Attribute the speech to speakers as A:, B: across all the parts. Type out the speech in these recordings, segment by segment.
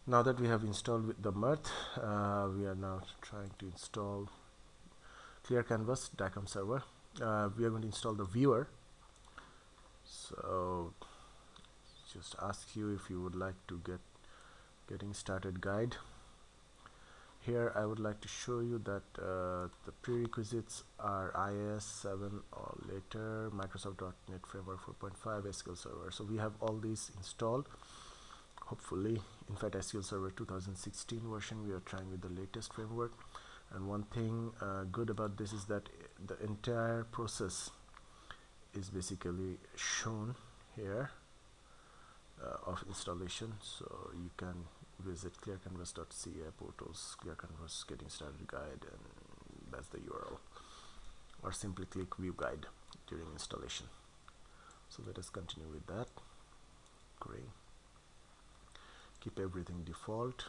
A: Now that we have installed with the Mirth, we are now trying to install ClearCanvas DICOM server. We are going to install the viewer. So just ask you if you would like to getting started guide. Here I would like to show you that the prerequisites are IIS 7 or later, Microsoft.NET Framework 4.5, SQL Server. So we have all these installed. Hopefully, in fact, SQL Server 2016 version, we are trying with the latest framework. And one thing good about this is that the entire process is basically shown here of installation. So you can visit clearcanvas.ca portals, ClearCanvas getting started guide, and that's the URL, or simply click view guide during installation. So let us continue with that. Great. Keep everything default.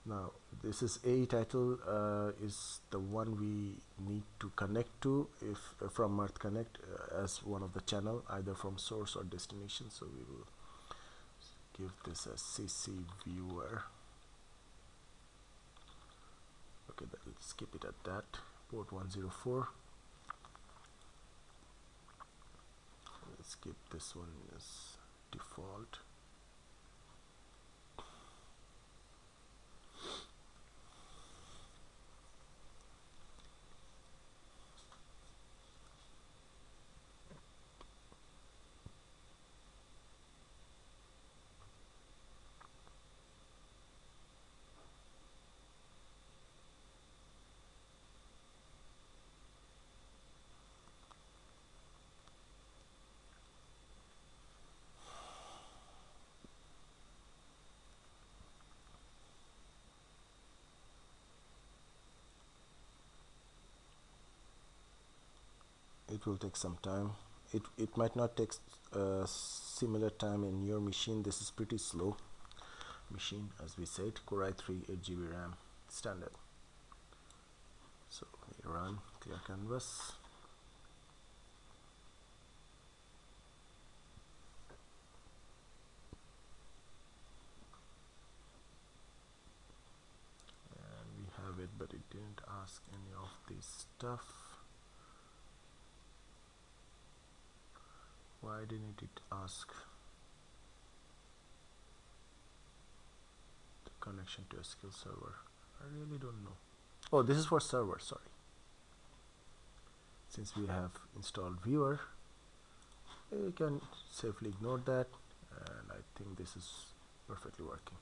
A: Now this is A title is the one we need to connect to if from MirthConnect as one of the channel, either from source or destination. So we will give this a CC viewer. Okay, let's keep it at that. Port 104. Let's keep this one as default. It will take some time. It might not take similar time in your machine. This is pretty slow machine, as we said. Core i3 8GB RAM standard. So we run ClearCanvas. And we have it, but it didn't ask any of this stuff. Why didn't it ask the connection to SQL Server? I really don't know. Oh, this is for server, sorry. Since we have installed viewer, you can safely ignore that, and I think this is perfectly working.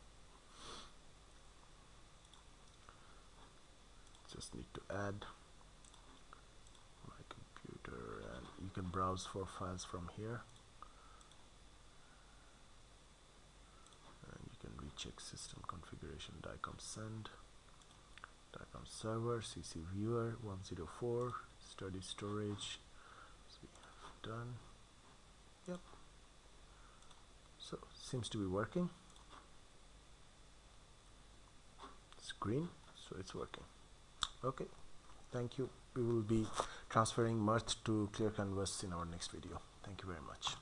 A: Just need to add my computer, and you can browse for files from here, and you can recheck system configuration, DICOM send, DICOM server, CC viewer 104, study storage. So we have done. Yep. So seems to be working. It's green, so it's working. Okay, thank you. We will be transferring Mirth to ClearCanvas in our next video. Thank you very much.